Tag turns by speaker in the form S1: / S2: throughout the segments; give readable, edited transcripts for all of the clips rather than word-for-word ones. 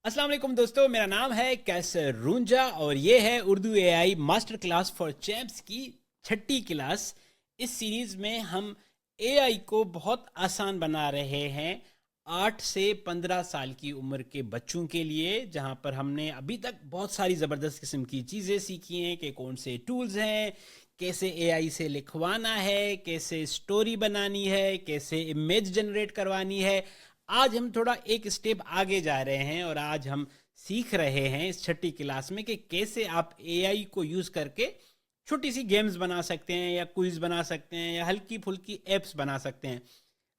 S1: अस्सलाम वालेकुम दोस्तों, मेरा नाम है कैसर रूंजा और ये है Urdu AI master class for champs की छठी क्लास। इस सीरीज में हम एआई को बहुत आसान बना रहे हैं 8 से 15 साल की उम्र के बच्चों के लिए, जहां पर हमने अभी तक बहुत सारी ज़बरदस्त किस्म की चीज़ें सीखी हैं कि कौन से टूल्स हैं, कैसे एआई से लिखवाना है, कैसे स्टोरी बनानी है, कैसे इमेज जनरेट करवानी है। आज हम थोड़ा एक स्टेप आगे जा रहे हैं और आज हम सीख रहे हैं इस छठी क्लास में कि कैसे आप एआई को यूज़ करके छोटी सी गेम्स बना सकते हैं या क्विज बना सकते हैं या हल्की फुल्की एप्स बना सकते हैं।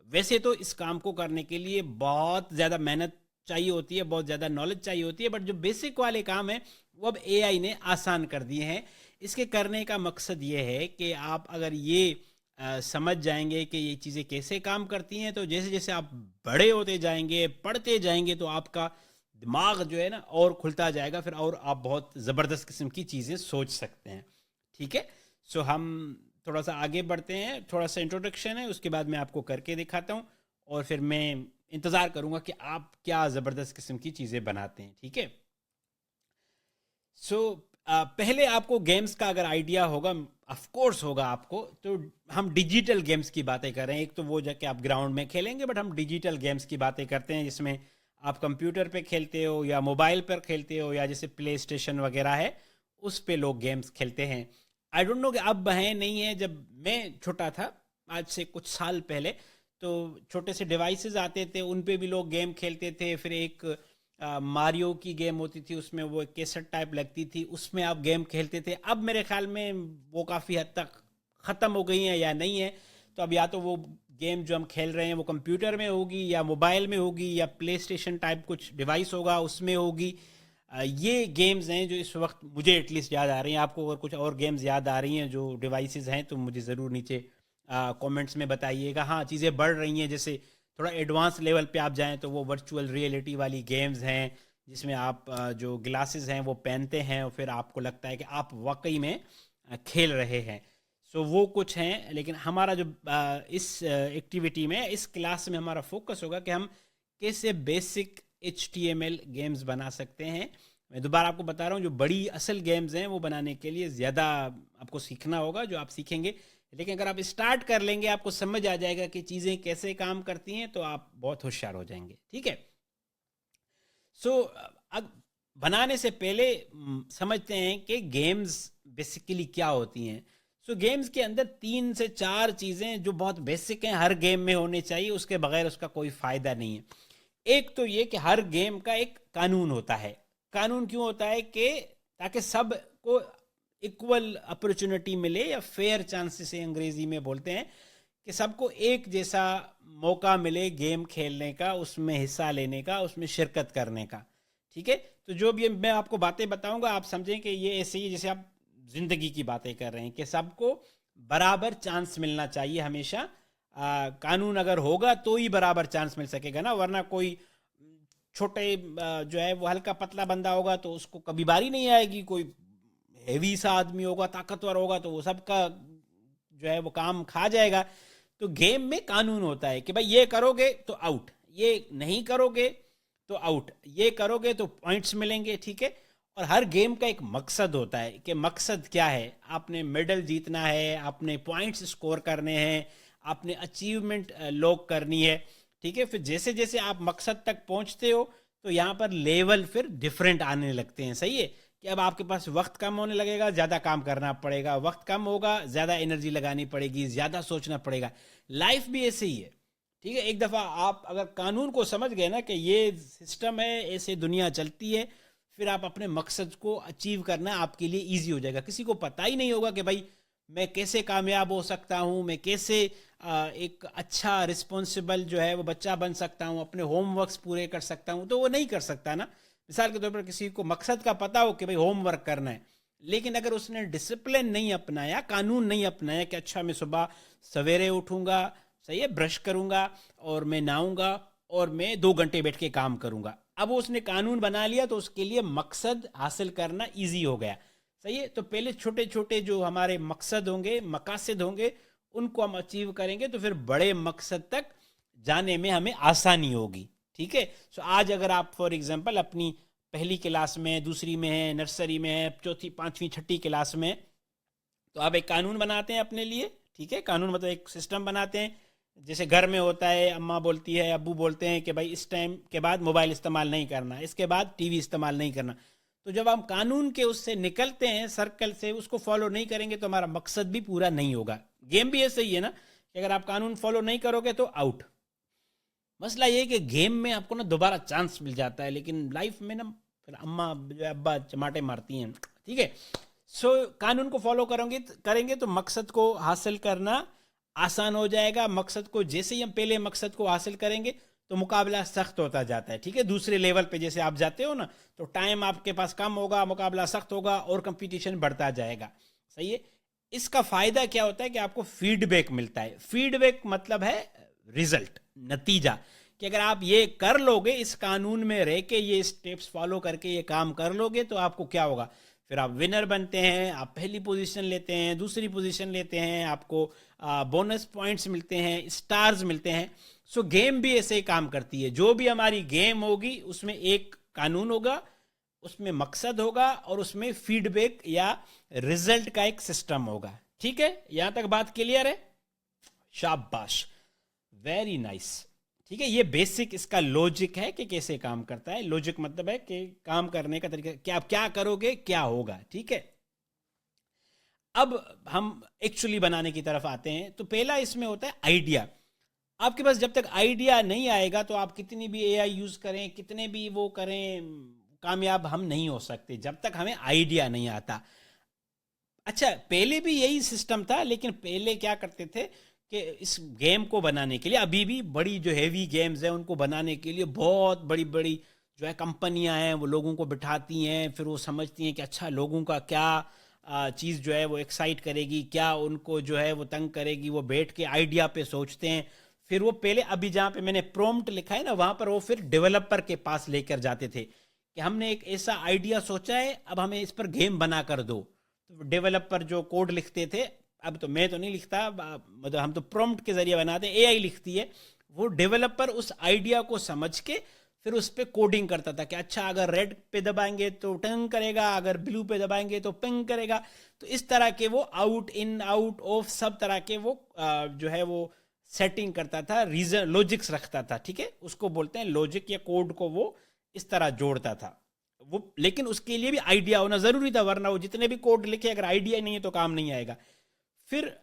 S1: वैसे तो इस काम को करने के लिए बहुत ज़्यादा मेहनत चाहिए होती है, बहुत ज़्यादा नॉलेज चाहिए होती है, बट जो बेसिक वाले काम है वो अब एआई ने आसान कर दिए हैं। इसके करने का मकसद ये है कि आप अगर ये समझ जाएंगे कि ये चीज़ें कैसे काम करती हैं, तो जैसे जैसे आप बड़े होते जाएंगे, पढ़ते जाएंगे, तो आपका दिमाग जो है ना और खुलता जाएगा, फिर और आप बहुत ज़बरदस्त किस्म की चीज़ें सोच सकते हैं। ठीक है, सो हम थोड़ा सा आगे बढ़ते हैं। थोड़ा सा इंट्रोडक्शन है, उसके बाद मैं आपको करके दिखाता हूँ और फिर मैं इंतज़ार करूँगा कि आप क्या ज़बरदस्त किस्म की चीज़ें बनाते हैं। ठीक है, सो पहले आपको गेम्स का अगर आइडिया होगा, ऑफ कोर्स होगा आपको, तो हम डिजिटल गेम्स की बातें कर रहे हैं। एक तो वो जाके आप ग्राउंड में खेलेंगे, बट हम डिजिटल गेम्स की बातें करते हैं जिसमें आप कंप्यूटर पे खेलते हो या मोबाइल पर खेलते हो या जैसे प्ले स्टेशन वगैरह है उस पे लोग गेम्स खेलते हैं। आई डोंट नो कि अब हैं नहीं है। जब मैं छोटा था, आज से कुछ साल पहले, तो छोटे से डिवाइसेस आते थे, उन पे भी लोग गेम खेलते थे। फिर एक मारियो की गेम होती थी, उसमें वो एक केसेट टाइप लगती थी, उसमें आप गेम खेलते थे। अब मेरे ख्याल में वो काफ़ी हद तक ख़त्म हो गई हैं या नहीं है। तो अब या तो वो गेम जो हम खेल रहे हैं वो कंप्यूटर में होगी या मोबाइल में होगी या प्ले स्टेशन टाइप कुछ डिवाइस होगा उसमें होगी। ये गेम्स हैं जो इस वक्त मुझे एटलीस्ट याद आ रही हैं। आपको अगर कुछ और गेम्स याद आ रही हैं जो डिवाइसेस हैं तो मुझे ज़रूर नीचे कमेंट्स में बताइएगा। हाँ, चीज़ें बढ़ रही हैं, जैसे थोड़ा एडवांस लेवल पे आप जाएं तो वो वर्चुअल रियलिटी वाली गेम्स हैं जिसमें आप जो ग्लासेस हैं वो पहनते हैं और फिर आपको लगता है कि आप वाकई में खेल रहे हैं। सो वो कुछ हैं, लेकिन हमारा जो इस एक्टिविटी में, इस क्लास में हमारा फोकस होगा कि हम कैसे बेसिक HTML गेम्स बना सकते हैं। मैं दोबारा आपको बता रहा हूँ, जो बड़ी असल गेम्स हैं वो बनाने के लिए ज़्यादा आपको सीखना होगा, जो आप सीखेंगे। लेकिन अगर आप स्टार्ट कर लेंगे, आपको समझ आ जाएगा कि चीज़ें कैसे काम करती हैं, तो आप बहुत होशियार हो जाएंगे। ठीक है, सो अब बनाने से पहले समझते हैं कि गेम्स बेसिकली क्या होती हैं। सो गेम्स के अंदर 3 से 4 चीज़ें जो बहुत बेसिक हैं, हर गेम में होनी चाहिए, उसके बगैर उसका कोई फ़ायदा नहीं है। एक तो ये कि हर गेम का एक कानून होता है। कानून क्यों होता है? कि ताकि सबको इक्वल अपॉर्चुनिटी मिले, या फेयर चांसेस से अंग्रेजी में बोलते हैं, कि सबको एक जैसा मौका मिले गेम खेलने का, उसमें हिस्सा लेने का, उसमें शिरकत करने का। ठीक है, तो जो भी मैं आपको बातें बताऊंगा आप समझें कि ये ऐसे ही जैसे आप जिंदगी की बातें कर रहे हैं कि सबको बराबर चांस मिलना चाहिए हमेशा। कानून अगर होगा तो ही बराबर चांस मिल सकेगा ना, वरना कोई छोटे जो है वो हल्का पतला बंदा होगा तो उसको कभी बारी नहीं आएगी। कोई हेवी सा आदमी होगा, ताकतवर होगा, तो वो सबका जो है वो काम खा जाएगा। तो गेम में कानून होता है कि भाई ये करोगे तो आउट, ये नहीं करोगे तो आउट, ये करोगे तो पॉइंट्स मिलेंगे। ठीक है, और हर गेम का एक मकसद होता है कि मकसद क्या है, आपने मेडल जीतना है, आपने पॉइंट्स स्कोर करने हैं, आपने अचीवमेंट लॉक करनी है। ठीक है, फिर जैसे जैसे आप मकसद तक पहुंचते हो तो यहाँ पर लेवल फिर डिफरेंट आने लगते हैं। सही है कि अब आपके पास वक्त कम होने लगेगा, ज़्यादा काम करना पड़ेगा, वक्त कम होगा, ज़्यादा एनर्जी लगानी पड़ेगी, ज़्यादा सोचना पड़ेगा। लाइफ भी ऐसे ही है। ठीक है, एक दफ़ा आप अगर कानून को समझ गए ना कि ये सिस्टम है, ऐसे दुनिया चलती है, फिर आप अपने मकसद को अचीव करना आपके लिए ईजी हो जाएगा। किसी को पता ही नहीं होगा कि भाई मैं कैसे कामयाब हो सकता हूँ, मैं कैसे एक अच्छा रिस्पॉन्सिबल जो है वो बच्चा बन सकता हूँ, अपने होमवर्क्स पूरे कर सकता हूँ, तो वो नहीं कर सकता ना। मिसाल के तौर पर किसी को मकसद का पता हो कि भाई होमवर्क करना है, लेकिन अगर उसने डिसिप्लिन नहीं अपनाया, कानून नहीं अपनाया कि अच्छा मैं सुबह सवेरे उठूंगा, सही है, ब्रश करूंगा और मैं नहाऊंगा और मैं 2 घंटे बैठ के काम करूंगा, अब उसने कानून बना लिया तो उसके लिए मकसद हासिल करना ईजी हो गया। सही है, तो पहले छोटे छोटे जो हमारे मकसद होंगे, मकासद होंगे, उनको हम अचीव करेंगे तो फिर बड़े मकसद तक जाने में हमें आसानी होगी। ठीक है। सो आज अगर आप फॉर एग्जांपल अपनी पहली क्लास में, दूसरी में है, नर्सरी में है, चौथी, पांचवी, छठी क्लास में, तो आप एक कानून बनाते हैं अपने लिए, ठीक है। कानून मतलब एक सिस्टम बनाते हैं, जैसे घर में होता है, अम्मा बोलती है, अब्बू बोलते हैं कि भाई इस टाइम के बाद मोबाइल इस्तेमाल नहीं करना, इसके बाद टीवी इस्तेमाल नहीं करना। तो जब हम कानून के उससे निकलते हैं, सर्कल से, उसको फॉलो नहीं करेंगे तो हमारा मकसद भी पूरा नहीं होगा। गेम भी ऐसे ही है ना, कि अगर आप कानून फॉलो नहीं करोगे तो आउट। मसला ये है कि गेम में आपको ना दोबारा चांस मिल जाता है, लेकिन लाइफ में ना फिर अम्मा जो है, अब्बा चमाटे मारती हैं, ठीक है। सो कानून को फॉलो करेंगे तो मकसद को हासिल करना आसान हो जाएगा। मकसद को जैसे ही हम पहले मकसद को हासिल करेंगे तो मुकाबला सख्त होता जाता है, ठीक है। दूसरे लेवल पे जैसे आप जाते हो ना, तो टाइम आपके पास कम होगा, मुकाबला सख्त होगा और कंपटीशन बढ़ता जाएगा, सही है। इसका फ़ायदा क्या होता है कि आपको फीडबैक मिलता है। फीडबैक मतलब है रिजल्ट, नतीजा, कि अगर आप ये कर लोगे, इस कानून में रह के ये स्टेप्स फॉलो करके ये काम कर लोगे, तो आपको क्या होगा, फिर आप विनर बनते हैं, आप पहली पोजीशन लेते हैं, दूसरी पोजीशन लेते हैं, आपको बोनस पॉइंट्स मिलते हैं, स्टार्स मिलते हैं। सो गेम भी ऐसे ही काम करती है। जो भी हमारी गेम होगी उसमें एक कानून होगा, उसमें मकसद होगा और उसमें फीडबैक या रिजल्ट का एक सिस्टम होगा, ठीक है। यहां तक बात क्लियर है? शाबाश, वेरी नाइस, ठीक है। ये बेसिक इसका लॉजिक है कि कैसे काम करता है। लॉजिक मतलब है कि काम करने का तरीका, कि आप क्या करोगे क्या होगा, ठीक है। अब हम एक्चुअली बनाने की तरफ आते हैं। तो पहला इसमें होता है आइडिया। आपके पास जब तक आइडिया नहीं आएगा तो आप कितनी भी एआई यूज करें, कितने भी वो करें, कामयाब हम नहीं हो सकते जब तक हमें आइडिया नहीं आता। अच्छा, पहले भी यही सिस्टम था, लेकिन पहले क्या करते थे कि इस गेम को बनाने के लिए, अभी भी बड़ी जो हैवी गेम्स हैं उनको बनाने के लिए बहुत बड़ी बड़ी जो है कंपनियां हैं, वो लोगों को बिठाती हैं, फिर वो समझती हैं कि अच्छा लोगों का क्या चीज़ जो है वो एक्साइट करेगी, क्या उनको जो है वो तंग करेगी, वो बैठ के आइडिया पे सोचते हैं। फिर वो पहले, अभी जहाँ पे मैंने प्रॉम्प्ट लिखा है ना, वहाँ पर वो फिर डेवलपर के पास लेकर जाते थे कि हमने एक ऐसा आइडिया सोचा है, अब हमें इस पर गेम बना कर दो। तो डेवलपर जो कोड लिखते थे, अब तो मैं तो नहीं लिखता, मतलब हम तो प्रॉम्प्ट के जरिए बनाते हैं, एआई लिखती है। वो डेवलपर उस आइडिया को समझ के फिर उस पर कोडिंग करता था कि अच्छा अगर रेड पे दबाएंगे तो टंग करेगा, अगर ब्लू पे दबाएंगे तो पिंग करेगा। तो इस तरह के वो आउट इन आउट ऑफ सब तरह के वो जो है वो सेटिंग करता था, रीजन लॉजिक्स रखता था, ठीक है। उसको बोलते हैं लॉजिक, या कोड को वो इस तरह जोड़ता था वो। लेकिन उसके लिए भी आइडिया होना जरूरी था, वरना वो जितने भी कोड लिखे अगर आइडिया नहीं है तो काम नहीं आएगा। फिर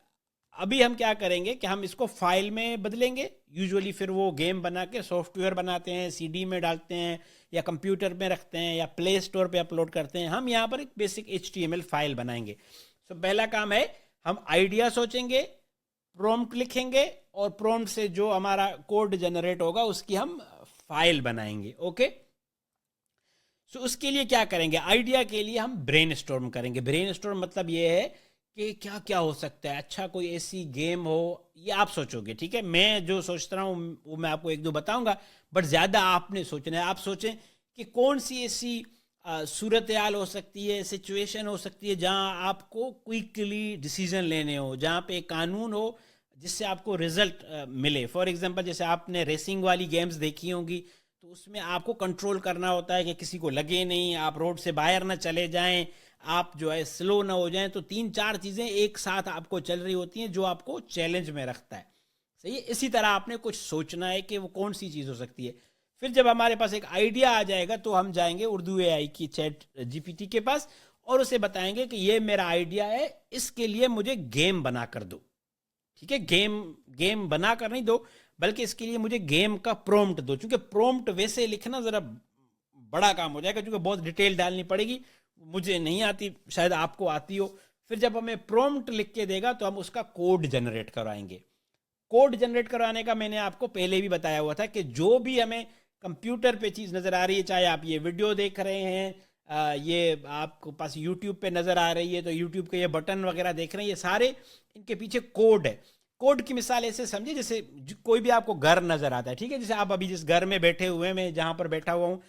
S1: अभी हम क्या करेंगे कि हम इसको फाइल में बदलेंगे। यूजुअली फिर वो गेम बना के सॉफ्टवेयर बनाते हैं, सीडी में डालते हैं, या कंप्यूटर में रखते हैं, या प्ले स्टोर पे अपलोड करते हैं। हम यहाँ पर एक बेसिक HTML फाइल बनाएंगे। तो पहला काम है, हम आइडिया सोचेंगे, प्रॉम्प्ट लिखेंगे, और प्रॉम्प्ट से जो हमारा कोड जनरेट होगा उसकी हम फाइल बनाएंगे, ओके। सो उसके लिए क्या करेंगे, आइडिया के लिए हम ब्रेनस्टॉर्म करेंगे। ब्रेनस्टॉर्म मतलब ये है कि क्या क्या हो सकता है, अच्छा कोई ऐसी गेम हो, ये आप सोचोगे, ठीक है। मैं जो सोच रहा हूँ वो मैं आपको एक दो बताऊंगा, बट ज़्यादा आपने सोचना है। आप सोचें कि कौन सी ऐसी सूरत हाल हो सकती है, सिचुएशन हो सकती है जहाँ आपको क्विकली डिसीजन लेने हो, जहाँ पे कानून हो जिससे आपको रिजल्ट मिले। फॉर एग्जांपल, जैसे आपने रेसिंग वाली गेम्स देखी होंगी, तो उसमें आपको कंट्रोल करना होता है कि किसी को लगे नहीं, आप रोड से बाहर ना चले जाएं, आप जो है स्लो ना हो जाएं। तो 3-4 चीज़ें एक साथ आपको चल रही होती हैं जो आपको चैलेंज में रखता है, सही है। इसी तरह आपने कुछ सोचना है कि वो कौन सी चीज़ हो सकती है। फिर जब हमारे पास एक आइडिया आ जाएगा तो हम जाएंगे उर्दू एआई की चैट जीपीटी के पास और उसे बताएंगे कि ये मेरा आइडिया है, इसके लिए मुझे गेम बना कर दो, ठीक है। गेम बना कर नहीं दो, बल्कि इसके लिए मुझे गेम का प्रॉम्प्ट दो। क्योंकि प्रॉम्प्ट वैसे लिखना ज़रा बड़ा काम हो जाएगा, क्योंकि बहुत डिटेल डालनी पड़ेगी, मुझे नहीं आती, शायद आपको आती हो। फिर जब हमें प्रॉम्प्ट लिख के देगा तो हम उसका कोड जनरेट कराएंगे। कोड जनरेट करवाने का मैंने आपको पहले भी बताया हुआ था कि जो भी हमें कंप्यूटर पे चीज़ नज़र आ रही है, चाहे आप ये वीडियो देख रहे हैं, ये आपको पास यूट्यूब पे नज़र आ रही है, तो यूट्यूब के ये बटन वगैरह देख रहे हैं, ये सारे इनके पीछे कोड है। कोड की मिसाल ऐसे समझिए जैसे कोई भी आपको घर नज़र आता है, ठीक है। जैसे आप अभी जिस घर में बैठे हुए हैं, मैं जहाँ पर बैठा हुआ हूँ,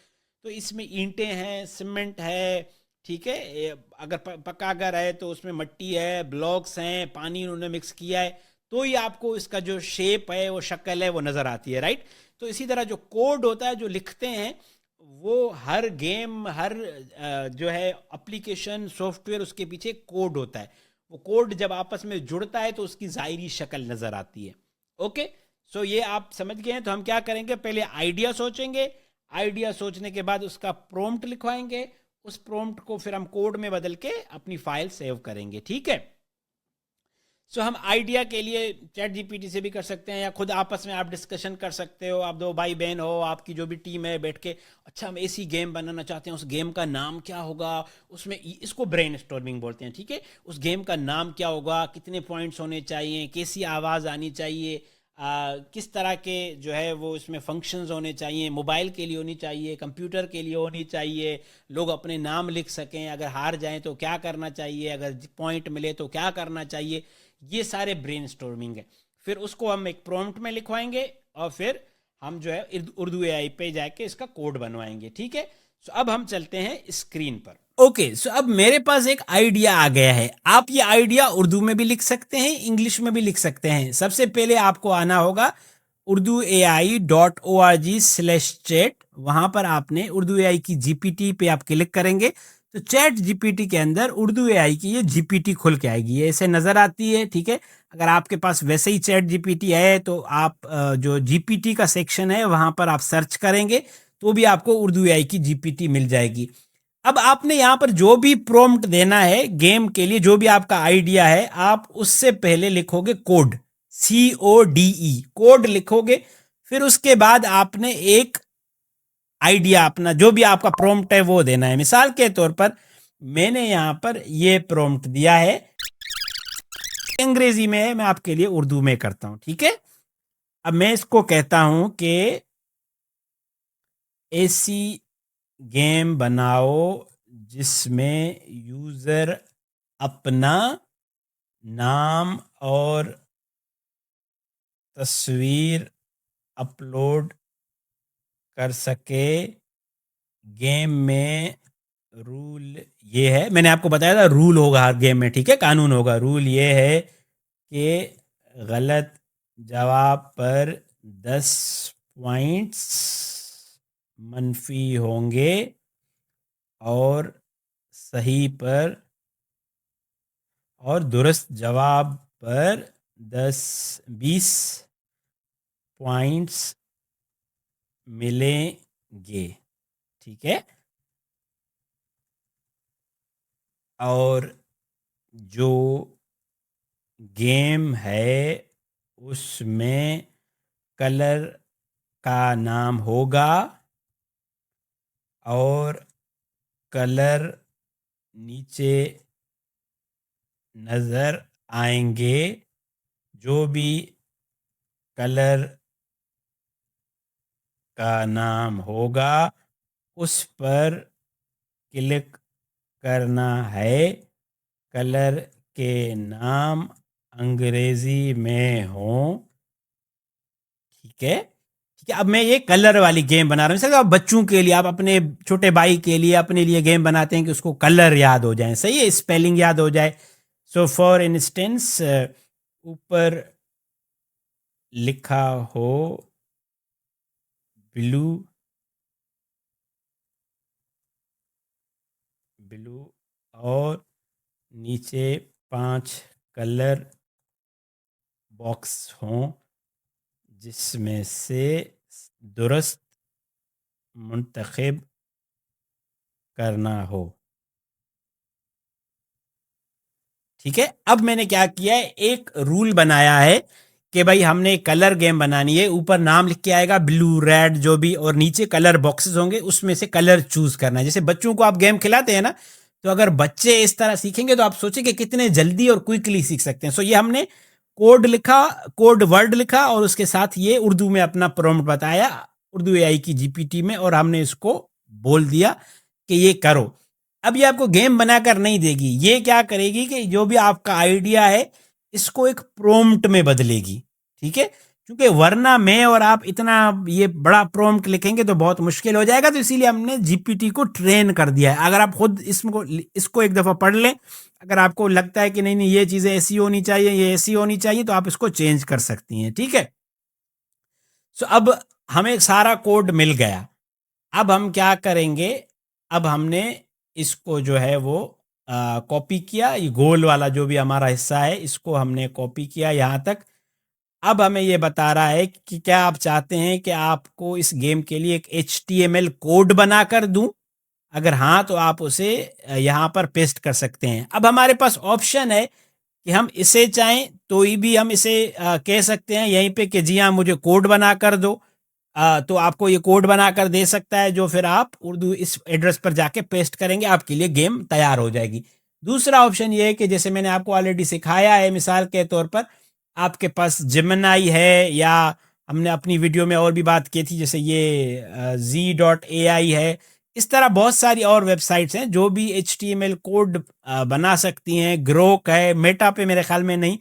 S1: तो इसमें ईंटें हैं, सीमेंट है, ठीक है। अगर पक्का घर है तो उसमें मट्टी है, ब्लॉक्स हैं, पानी उन्होंने मिक्स किया है। तो ही आपको इसका जो शेप है, वो शक्ल है, वो नज़र आती है, राइट। तो इसी तरह जो कोड होता है जो लिखते हैं, वो हर गेम, हर जो है एप्लीकेशन सॉफ्टवेयर, उसके पीछे कोड होता है। वो कोड जब आपस में जुड़ता है तो उसकी ज़ाहिरी शक्ल नज़र आती है। ओके, सो ये आप समझ गए हैं। तो हम क्या करेंगे, पहले आइडिया सोचेंगे, आइडिया सोचने के बाद उसका प्रॉम्प्ट लिखवाएंगे, उस प्रॉम्प्ट को फिर हम कोड में बदल के अपनी फाइल सेव करेंगे, ठीक है। सो हम आइडिया के लिए चैट जीपीटी से भी कर सकते हैं, या खुद आपस में आप डिस्कशन कर सकते हो। आप दो भाई बहन हो, आपकी जो भी टीम है, बैठ के अच्छा हम ऐसी गेम बनाना चाहते हैं, उस गेम का नाम क्या होगा, उसमें इसको ब्रेन स्टॉर्मिंग बोलते हैं, ठीक है। उस गेम का नाम क्या होगा, कितने पॉइंट्स होने चाहिए, कैसी आवाज़ आनी चाहिए, किस तरह के जो है वो इसमें फंक्शंस होने चाहिए, मोबाइल के लिए होनी चाहिए, कंप्यूटर के लिए होनी चाहिए, लोग अपने नाम लिख सकें, अगर हार जाएं तो क्या करना चाहिए, अगर पॉइंट मिले तो क्या करना चाहिए। ये सारे ब्रेनस्टॉर्मिंग है। फिर उसको हम एक प्रॉम्प्ट में लिखवाएंगे और फिर हम जो है उर्दू एआई पे जाके इसका कोड बनवाएंगे, ठीक है। सो अब हम चलते हैं स्क्रीन पर। ओके, सो अब मेरे पास एक आइडिया आ गया है। आप ये आइडिया उर्दू में भी लिख सकते हैं, इंग्लिश में भी लिख सकते हैं। सबसे पहले आपको आना होगा urduai.org/chat। वहां पर आपने उर्दू एआई की जीपीटी पे आप क्लिक करेंगे तो चैट जीपीटी के अंदर उर्दू एआई की ये जीपीटी खुल के आएगी, ये ऐसे नजर आती है, ठीक है। अगर आपके पास वैसे ही चैट जीपीटी है तो आप जो जीपीटी का सेक्शन है वहां पर आप सर्च करेंगे तो भी आपको उर्दू एआई की जीपीटी मिल जाएगी। अब आपने यहाँ पर जो भी प्रॉम्प्ट देना है गेम के लिए, जो भी आपका आइडिया है, आप उससे पहले लिखोगे कोड, CODE, कोड लिखोगे। फिर उसके बाद आपने एक आइडिया, अपना जो भी आपका प्रॉम्प्ट है वो देना है। मिसाल के तौर पर मैंने यहाँ पर ये प्रॉम्प्ट दिया है, अंग्रेजी में है, मैं आपके लिए उर्दू में करता हूँ, ठीक है। अब मैं इसको कहता हूं कि ऐसी गेम बनाओ जिसमें यूजर अपना नाम और तस्वीर अपलोड कर सके। गेम में रूल ये है, मैंने आपको बताया था रूल होगा हर गेम में, ठीक है, कानून होगा। रूल ये है कि गलत जवाब पर 10 पॉइंट्स मनफी होंगे और सही पर और दुरुस्त जवाब पर 10-20 पॉइंट्स मिलेंगे, ठीक है। और जो गेम है उसमें कलर का नाम होगा और कलर नीचे नज़र आएंगे। जो भी कलर का नाम होगा उस पर क्लिक करना है। कलर के नाम अंग्रेजी में हो, ठीक है। ठीक है, अब मैं ये कलर वाली गेम बना रहा हूँ। आप बच्चों के लिए, आप अपने छोटे भाई के लिए, अपने लिए गेम बनाते हैं कि उसको कलर याद हो जाए, सही है, स्पेलिंग याद हो जाए। सो फॉर इंस्टेंस ऊपर लिखा हो ब्लू, ब्लू, और नीचे 5 कलर बॉक्स हों जिसमें से दुरुस्त मुंतखब करना हो, ठीक है। अब मैंने क्या किया है, एक रूल बनाया है कि भाई हमने कलर गेम बनानी है। ऊपर नाम लिख के आएगा ब्लू, रेड, जो भी, और नीचे कलर बॉक्सेस होंगे, उसमें से कलर चूज करना है। जैसे बच्चों को आप गेम खिलाते हैं ना, तो अगर बच्चे इस तरह सीखेंगे तो आप सोचेंगे कितने जल्दी और क्विकली सीख सकते हैं। सो ये हमने कोड लिखा, कोड वर्ड लिखा, और उसके साथ ये उर्दू में अपना प्रॉम्प्ट बताया उर्दू एआई की जीपीटी में, और हमने इसको बोल दिया कि ये करो। अब ये आपको गेम बनाकर नहीं देगी, ये क्या करेगी कि जो भी आपका आइडिया है इसको एक प्रॉम्प्ट में बदलेगी, ठीक है। क्योंकि वरना मैं और आप इतना ये बड़ा प्रॉम्प्ट लिखेंगे तो बहुत मुश्किल हो जाएगा, तो इसीलिए हमने जीपीटी को ट्रेन कर दिया है। अगर आप खुद इसको एक दफ़ा पढ़ लें, अगर आपको लगता है कि नहीं नहीं ये चीज़ें ऐसी होनी चाहिए, ये ऐसी होनी चाहिए, तो आप इसको चेंज कर सकती हैं, ठीक है। सो अब हमें सारा कोड मिल गया। अब हम क्या करेंगे, अब हमने इसको जो है वो कॉपी किया, ये गोल वाला जो भी हमारा हिस्सा है इसको हमने कॉपी किया यहाँ तक। अब हमें ये बता रहा है कि क्या आप चाहते हैं कि आपको इस गेम के लिए एक HTML कोड बनाकर दूं। अगर हाँ तो आप उसे यहाँ पर पेस्ट कर सकते हैं। अब हमारे पास ऑप्शन है कि हम इसे चाहें तो ही भी हम इसे कह सकते हैं यहीं पे कि जी हाँ मुझे कोड बना कर दो। तो आपको ये कोड बना कर दे सकता है, जो फिर आप उर्दू इस एड्रेस पर जाके पेस्ट करेंगे, आपके लिए गेम तैयार हो जाएगी। दूसरा ऑप्शन ये है कि जैसे मैंने आपको ऑलरेडी सिखाया है, मिसाल के तौर पर आपके पास जेमिनाई है, या हमने अपनी वीडियो में और भी बात की थी, जैसे ये Z.ai है। इस तरह बहुत सारी और वेबसाइट्स हैं जो भी HTML कोड बना सकती हैं। ग्रोक है, मेटा पे मेरे ख्याल में नहीं,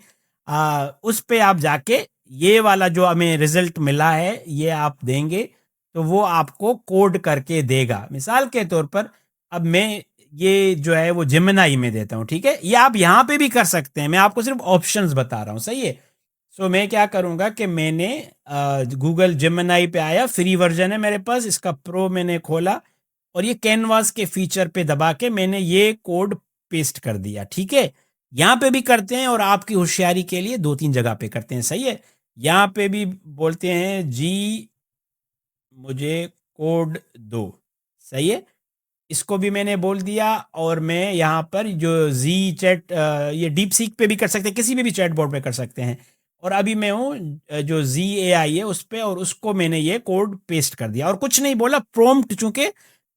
S1: उस पे आप जाके ये वाला जो हमें रिजल्ट मिला है ये आप देंगे तो वो आपको कोड करके देगा। मिसाल के तौर पर अब मैं ये जो है वो जेमिनाई में देता हूँ, ठीक है। ये आप यहाँ पे भी कर सकते हैं, मैं आपको सिर्फ ऑप्शंस बता रहा हूँ, सही है। सो मैं क्या करूँगा कि मैंने गूगल जेमिनाई पे आया, फ्री वर्जन है मेरे पास, इसका प्रो मैंने खोला और ये कैनवास के फीचर पे दबा के मैंने ये कोड पेस्ट कर दिया, ठीक है। यहाँ पे भी करते हैं और आपकी होशियारी के लिए 2-3 जगह पे करते हैं, सही है। यहाँ पे भी बोलते हैं जी मुझे कोड दो, सही है। इसको भी मैंने बोल दिया और मैं यहाँ पर जो जी चैट, ये डीप सीक पे भी कर सकते हैं, किसी भी चैट बोर्ड पे कर सकते हैं। और अभी मैं हूँ जो ZAI है उस पे, और उसको मैंने ये कोड पेस्ट कर दिया और कुछ नहीं बोला। प्रॉम्प्ट चूंकि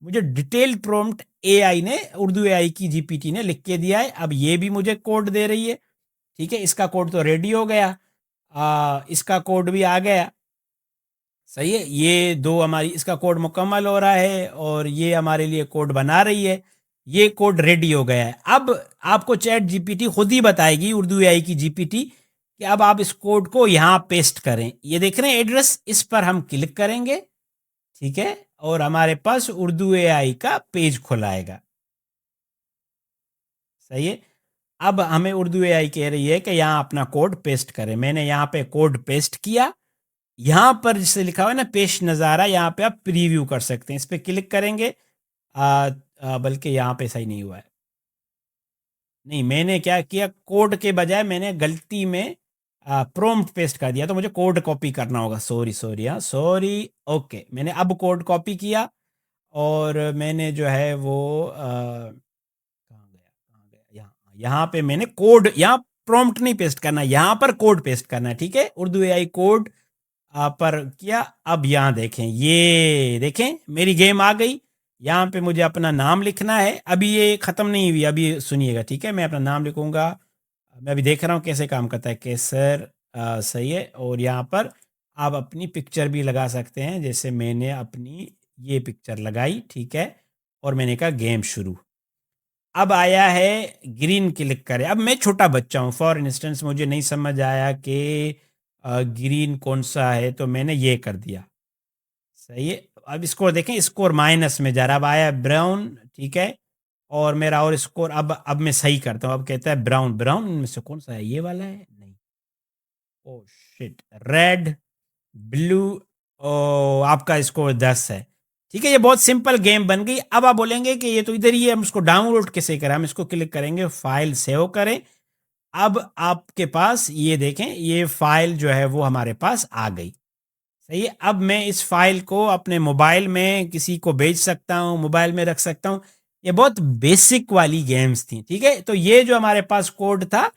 S1: मुझे डिटेल प्रॉम्प्ट AI ने, उर्दू AI की GPT ने लिख के दिया है। अब ये भी मुझे कोड दे रही है, ठीक है। इसका कोड तो रेडी हो गया, इसका कोड भी आ गया, सही है। ये दो हमारी, इसका कोड मुकम्मल हो रहा है और ये हमारे लिए कोड बना रही है। ये कोड रेडी हो गया है। अब आपको चैट जीपीटी खुद ही बताएगी, उर्दू एआई की जीपीटी, कि अब आप इस कोड को यहाँ पेस्ट करें। ये देख रहे हैं एड्रेस, इस पर हम क्लिक करेंगे, ठीक है, और हमारे पास उर्दू एआई का पेज खुलाएगा, सही है। अब हमें उर्दू एआई कह रही है कि यहाँ अपना कोड पेस्ट करें। मैंने यहाँ पे कोड पेस्ट किया। यहाँ पर जिससे लिखा हुआ है ना पेश नज़ारा, यहाँ पे आप प्रीव्यू कर सकते हैं, इस पर क्लिक करेंगे। बल्कि यहाँ पे सही नहीं हुआ है, नहीं, मैंने क्या किया, कोड के बजाय मैंने गलती में प्रॉम्प्ट पेस्ट कर दिया, तो मुझे कोड कॉपी करना होगा। सॉरी सॉरी, हाँ सॉरी। ओके, मैंने अब कोड कॉपी किया और मैंने जो है वो यहाँ यहाँ पे मैंने कोड, यहाँ प्रॉम्प्ट नहीं पेस्ट करना, यहाँ पर कोड पेस्ट करना है, ठीक है। उर्दू एआई कोड पर किया। अब यहाँ देखें, ये देखें मेरी गेम आ गई। यहाँ पे मुझे अपना नाम लिखना है, अभी ये ख़त्म नहीं हुई, अभी सुनिएगा, ठीक है। मैं अपना नाम लिखूँगा, मैं अभी देख रहा हूँ कैसे काम करता है, केसर, सही है। और यहाँ पर आप अपनी पिक्चर भी लगा सकते हैं, जैसे मैंने अपनी ये पिक्चर लगाई, ठीक है। और मैंने कहा गेम शुरू। अब आया है ग्रीन, क्लिक करें। अब मैं छोटा बच्चा हूँ, फॉर इंस्टेंस मुझे नहीं समझ आया कि ग्रीन कौन सा है, तो मैंने ये कर दिया, सही है। अब स्कोर देखें, स्कोर माइनस में जा रहा, अब आया ब्राउन, ठीक है। और मेरा और स्कोर, अब मैं सही करता हूँ। अब कहता है ब्राउन, ब्राउन में से कौन सा है, ये वाला है, नहीं, ओ शिट, रेड, ब्लू। ओ, आपका स्कोर 10 है, ठीक है। ये बहुत सिंपल गेम बन गई। अब आप बोलेंगे कि ये तो इधर ही है, हम इसको डाउनलोड कैसे करें। हम इसको क्लिक करेंगे, फाइल सेव करें। अब आपके पास ये देखें, ये फाइल जो है वो हमारे पास आ गई, सही है। अब मैं इस फाइल को अपने मोबाइल में किसी को भेज सकता हूँ, मोबाइल में रख सकता हूँ। ये बहुत बेसिक वाली गेम्स थी, ठीक है। तो ये जो हमारे पास कोड था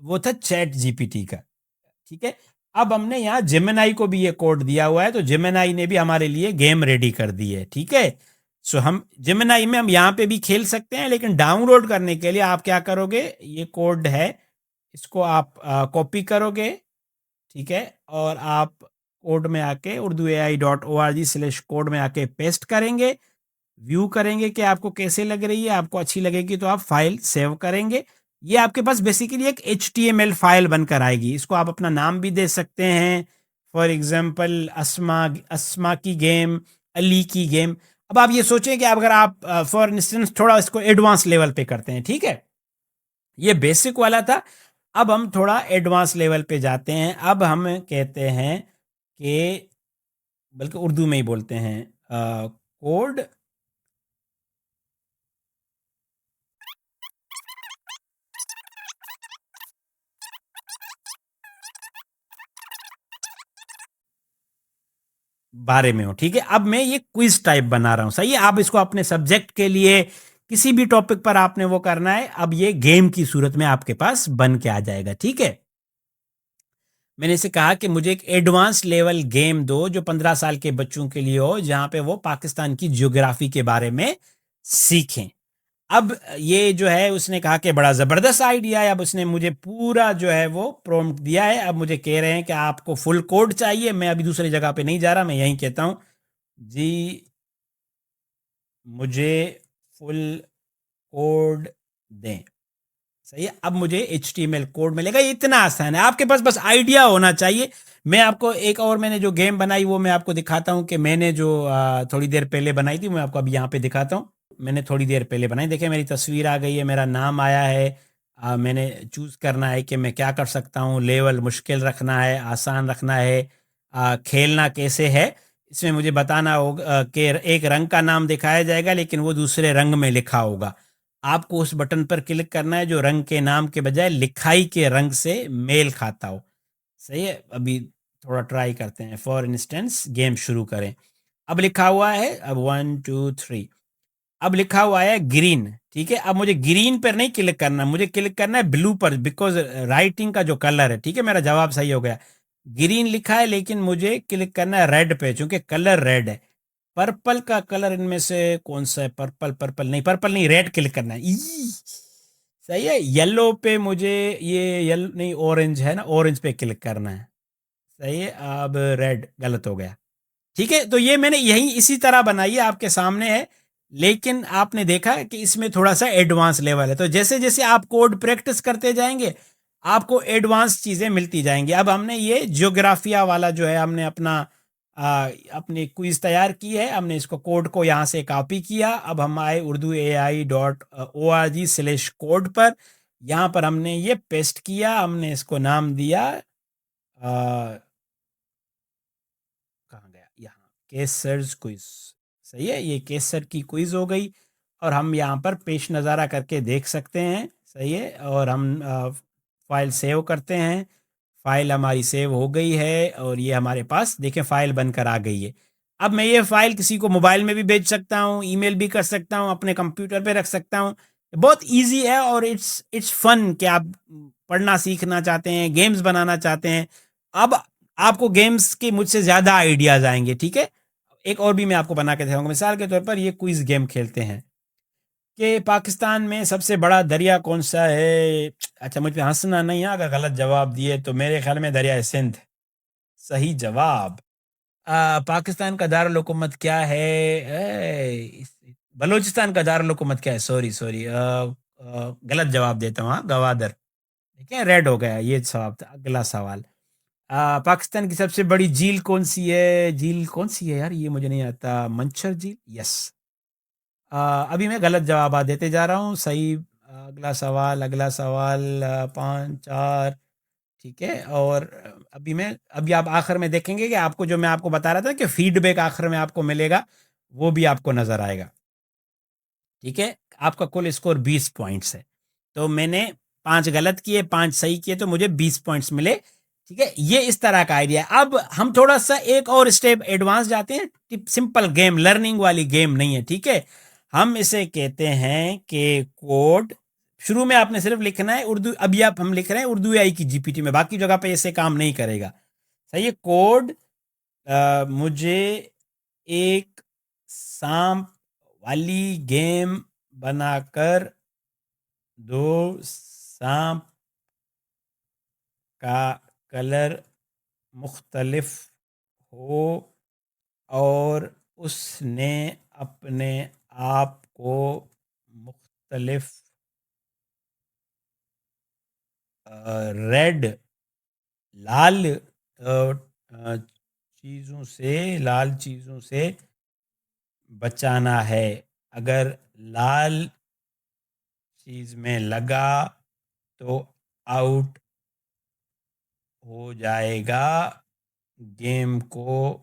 S1: वो था चैट जीपीटी का, ठीक है। अब हमने यहाँ जेमिनाई को भी ये कोड दिया हुआ है, तो जेमिनाई ने भी हमारे लिए गेम रेडी कर दी है, ठीक है। सो हम जेमिनाई में हम यहाँ पे भी खेल सकते हैं, लेकिन डाउनलोड करने के लिए आप क्या करोगे, ये कोड है, इसको आप कॉपी करोगे, ठीक है। और आप कोड में आके urduai.org/कोड में आके पेस्ट करेंगे, व्यू करेंगे कि आपको कैसे लग रही है। आपको अच्छी लगेगी तो आप फाइल सेव करेंगे। ये आपके पास बेसिकली एक HTML फाइल बनकर आएगी। इसको आप अपना नाम भी दे सकते हैं, फॉर एग्जांपल अस्मा अस्मा की गेम, अली की गेम। अब आप ये सोचें कि अगर आप फॉर इंस्टेंस थोड़ा इसको एडवांस लेवल पे करते हैं, ठीक है, ये बेसिक वाला था, अब हम थोड़ा एडवांस लेवल पे जाते हैं। अब हम कहते हैं कि, बल्कि उर्दू में ही बोलते हैं, कोड बारे में हो, ठीक है। अब मैं ये क्विज टाइप बना रहा हूं, सही है। आप इसको अपने सब्जेक्ट के लिए किसी भी टॉपिक पर आपने वो करना है, अब ये गेम की सूरत में आपके पास बन के आ जाएगा, ठीक है। मैंने इसे कहा कि मुझे एक एडवांस लेवल गेम दो जो 15 साल के बच्चों के लिए हो, जहां पे वो पाकिस्तान की ज्योग्राफी के बारे में सीखें। अब ये जो है उसने कहा कि बड़ा ज़बरदस्त आइडिया है। अब उसने मुझे पूरा जो है वो प्रॉम्प्ट दिया है। अब मुझे कह रहे हैं कि आपको फुल कोड चाहिए। मैं अभी दूसरी जगह पे नहीं जा रहा, मैं यहीं कहता हूँ जी, मुझे फुल कोड दें। सही है। अब मुझे HTML कोड मिलेगा। ये इतना आसान है, आपके पास बस आइडिया होना चाहिए। मैं आपको एक और मैंने जो गेम बनाई वो मैं आपको दिखाता हूँ कि मैंने जो थोड़ी देर पहले बनाई थी, मैं आपको अभी यहाँ पे दिखाता हूँ। मैंने थोड़ी देर पहले बनाई, देखिए मेरी तस्वीर आ गई है, मेरा नाम आया है। मैंने चूज़ करना है कि मैं क्या कर सकता हूँ, लेवल मुश्किल रखना है, आसान रखना है, खेलना कैसे है। इसमें मुझे बताना होगा कि एक रंग का नाम दिखाया जाएगा लेकिन वो दूसरे रंग में लिखा होगा। आपको उस बटन पर क्लिक करना है जो रंग के नाम के बजाय लिखाई के रंग से मेल खाता हो। सही है। अभी थोड़ा ट्राई करते हैं, फॉर इंस्टेंस गेम शुरू करें। अब लिखा हुआ है, अब 1 2 3, अब लिखा हुआ है ग्रीन, ठीक है। अब मुझे ग्रीन पर नहीं क्लिक करना, मुझे क्लिक करना है ब्लू पर, बिकॉज राइटिंग का जो कलर है, ठीक है, मेरा जवाब सही हो गया। ग्रीन लिखा है लेकिन मुझे क्लिक करना है रेड पे, चूंकि कलर रेड है। पर्पल का कलर इनमें से कौन सा है? पर्पल, पर्पल नहीं, पर्पल नहीं, रेड क्लिक करना है। सही है। येलो पे मुझे, ये येलो नहीं, ऑरेंज है ना, ऑरेंज पे क्लिक करना है। सही है। अब रेड गलत हो गया, ठीक है। तो ये मैंने यही इसी तरह बनाई है, आपके सामने है। लेकिन आपने देखा कि इसमें थोड़ा सा एडवांस लेवल है। तो जैसे जैसे आप कोड प्रैक्टिस करते जाएंगे आपको एडवांस चीजें मिलती जाएंगी। अब हमने ये ज्योग्राफिया वाला जो है, हमने अपनी क्विज तैयार की है, हमने इसको कोड को यहाँ से कॉपी किया। अब हम आए urduai.org/कोड पर, यहाँ पर हमने ये पेस्ट किया, हमने इसको नाम दिया, कहाँ गया, यहाँ केसर्स क्विज। सही है, ये केसर की क्विज हो गई। और हम यहाँ पर पेश नज़ारा करके देख सकते हैं। सही है। और हम फाइल सेव करते हैं। फाइल हमारी सेव हो गई है और ये हमारे पास देखें फाइल बनकर आ गई है। अब मैं ये फाइल किसी को मोबाइल में भी भेज सकता हूँ, ईमेल भी कर सकता हूँ, अपने कंप्यूटर पे रख सकता हूँ। बहुत इजी है और इट्स फन कि आप पढ़ना सीखना चाहते हैं, गेम्स बनाना चाहते हैं। अब आपको गेम्स के मुझसे ज़्यादा आइडियाज़ आएंगे, ठीक है। एक और भी मैं आपको बना के दिखाऊंगा। मिसाल के तौर पर ये क्विज गेम खेलते हैं कि पाकिस्तान में सबसे बड़ा दरिया कौन सा है। अच्छा, मुझ पे हंसना नहीं है, अगर गलत जवाब दिए तो मेरे ख्याल में दरिया सिंध सही जवाब। पाकिस्तान का दारुल हुकूमत क्या है? बलूचिस्तान का दारुल हुकूमत क्या है? सॉरी सॉरी, गलत जवाब देता हूँ, हाँ, गवादर। ठीक है, रेड हो गया, ये जवाब था। अगला सवाल, पाकिस्तान की सबसे बड़ी झील कौन सी है? झील कौन सी है यार, ये मुझे नहीं आता। मंचर झील, यस। अभी मैं गलत जवाब देते जा रहा हूँ, सही। अगला सवाल, अगला सवाल, 5 4, ठीक है। और अभी आप आखिर में देखेंगे कि आपको जो मैं आपको बता रहा था कि फीडबैक आखिर में आपको मिलेगा, वो भी आपको नजर आएगा। ठीक है। आपका कुल स्कोर 20 पॉइंट्स है। तो मैंने 5 गलत किए, 5 सही किए, तो मुझे 20 पॉइंट्स मिले। ठीक है, ये इस तरह का आइडिया है। अब हम थोड़ा सा एक और स्टेप एडवांस जाते हैं। सिंपल गेम, लर्निंग वाली गेम नहीं है, ठीक है। हम इसे कहते हैं कि कोड, शुरू में आपने सिर्फ लिखना है उर्दू। अभी आप हम लिख रहे हैं उर्दू आई की जीपीटी में, बाकी जगह पे ऐसे काम नहीं करेगा। सही है। कोड, मुझे एक सांप वाली गेम बनाकर दो। सांप का कलर मुख्तलिफ हो और उसने अपने आप को मुख्तलिफ रेड, लाल, चीज़ों से, लाल चीज़ों से बचाना है। अगर लाल चीज़ में लगा तो आउट हो जाएगा। गेम को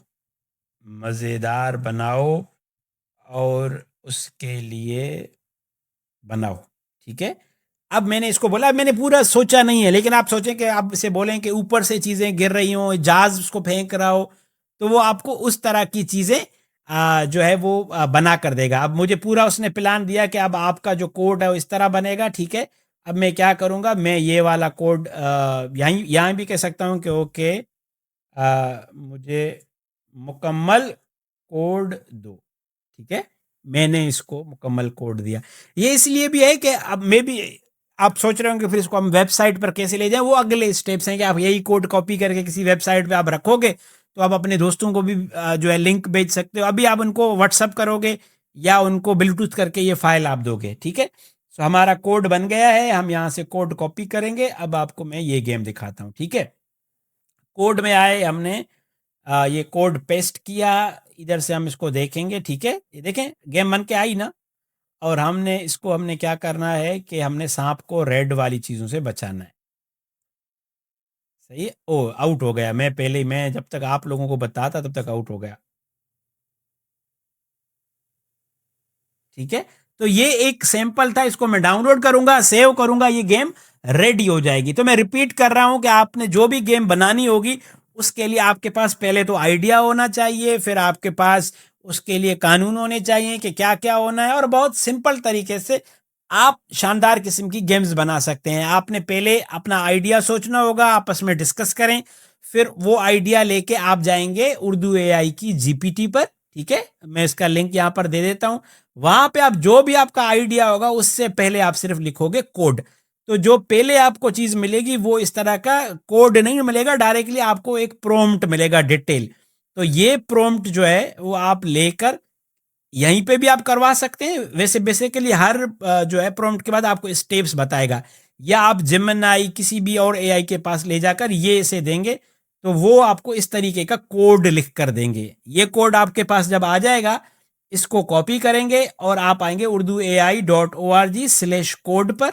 S1: मज़ेदार बनाओ और उसके लिए बनाओ। ठीक है, अब मैंने इसको बोला, मैंने पूरा सोचा नहीं है, लेकिन आप सोचें कि आप इसे बोलें कि ऊपर से चीज़ें गिर रही हों, जहाज उसको फेंक रहा हो, तो वो आपको उस तरह की चीज़ें जो है वो बना कर देगा। अब मुझे पूरा उसने प्लान दिया कि अब आपका जो कोड है वो इस तरह बनेगा। ठीक है, अब मैं क्या करूँगा, मैं ये वाला कोड यहीं यहाँ भी कह सकता हूँ कि ओके मुझे मुकम्मल कोड दो। ठीक है, मैंने इसको मुकम्मल कोड दिया। ये इसलिए भी है कि अब मे भी आप सोच रहे होंगे फिर इसको हम वेबसाइट पर कैसे ले जाएं, वो अगले स्टेप्स हैं कि आप यही कोड कॉपी करके किसी वेबसाइट पे आप रखोगे तो आप अपने दोस्तों को भी जो है लिंक भेज सकते हो। अभी आप उनको व्हाट्सअप करोगे या उनको ब्लूटूथ करके ये फाइल आप दोगे। ठीक है, तो हमारा कोड बन गया है, हम यहाँ से कोड कॉपी करेंगे। अब आपको मैं ये गेम दिखाता हूँ। ठीक है, कोड में आए, हमने ये कोड पेस्ट किया, इधर से हम इसको देखेंगे। ठीक है, ये देखें गेम बन के आई ना। और हमने क्या करना है कि हमने सांप को रेड वाली चीज़ों से बचाना है। सही है, ओ आउट हो गया। मैं जब तक आप लोगों को बताता तब तक आउट हो गया। ठीक है, तो ये एक सैंपल था, इसको मैं डाउनलोड करूंगा, सेव करूंगा, ये गेम रेडी हो जाएगी। तो मैं रिपीट कर रहा हूं कि आपने जो भी गेम बनानी होगी उसके लिए आपके पास पहले तो आइडिया होना चाहिए, फिर आपके पास उसके लिए कानून होने चाहिए कि क्या क्या होना है, और बहुत सिंपल तरीके से आप शानदार किस्म की गेम्स बना सकते हैं। आपने पहले अपना आइडिया सोचना होगा, आपस में डिस्कस करें, फिर वो आइडिया लेके आप जाएंगे उर्दू एआई की जीपीटी पर। ठीक है, मैं इसका लिंक यहाँ पर दे देता हूँ। वहां पे आप जो भी आपका आइडिया होगा उससे पहले आप सिर्फ लिखोगे कोड। तो जो पहले आपको चीज मिलेगी वो इस तरह का कोड नहीं मिलेगा, डायरेक्टली आपको एक प्रॉम्प्ट मिलेगा डिटेल। तो ये प्रॉम्प्ट जो है वो आप लेकर यहीं पे भी आप करवा सकते हैं। वैसे बेसिकली हर जो है प्रॉम्प्ट के बाद आपको स्टेप्स बताएगा, या आप जेमिनी किसी भी और एआई के पास ले जाकर ये इसे देंगे तो वो आपको इस तरीके का कोड लिख कर देंगे। ये कोड आपके पास जब आ जाएगा, इसको कॉपी करेंगे और आप आएंगे urduai.org/कोड पर।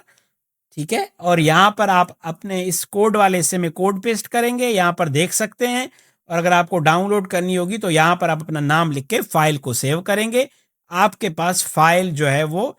S1: ठीक है, और यहाँ पर आप अपने इस कोड वाले हिस्से में कोड पेस्ट करेंगे, यहाँ पर देख सकते हैं। और अगर आपको डाउनलोड करनी होगी तो यहाँ पर आप अपना नाम लिख के फाइल को सेव करेंगे। आपके पास फाइल जो है वो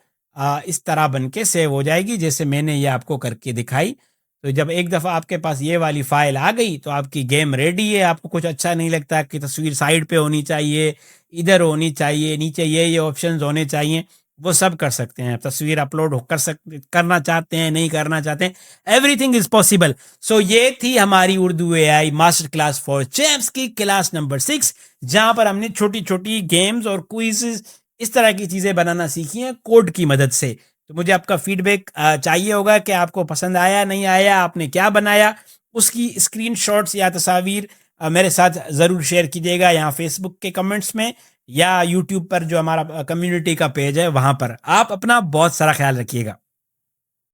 S1: इस तरह बन के सेव हो जाएगी जैसे मैंने ये आपको करके दिखाई। तो जब एक दफ़ा आपके पास ये वाली फाइल आ गई तो आपकी गेम रेडी है। आपको कुछ अच्छा नहीं लगता कि तस्वीर साइड पे होनी चाहिए, इधर होनी चाहिए, नीचे ये ऑप्शंस होने चाहिए, वो सब कर सकते हैं। तस्वीर अपलोड कर सकते, करना चाहते हैं, नहीं करना चाहते हैं, एवरीथिंग इज पॉसिबल। सो ये थी हमारी Urdu AI master class for champs की क्लास नंबर 6, जहां पर हमने छोटी छोटी गेम्स और क्विज़ इस तरह की चीजें बनाना सीखी हैं कोड की मदद से। तो मुझे आपका फीडबैक चाहिए होगा कि आपको पसंद आया, नहीं आया, आपने क्या बनाया, उसकी स्क्रीनशॉट्स या तस्वीर मेरे साथ ज़रूर शेयर कीजिएगा, यहाँ फेसबुक के कमेंट्स में या यूट्यूब पर जो हमारा कम्युनिटी का पेज है वहां पर। आप अपना बहुत सारा ख्याल रखिएगा।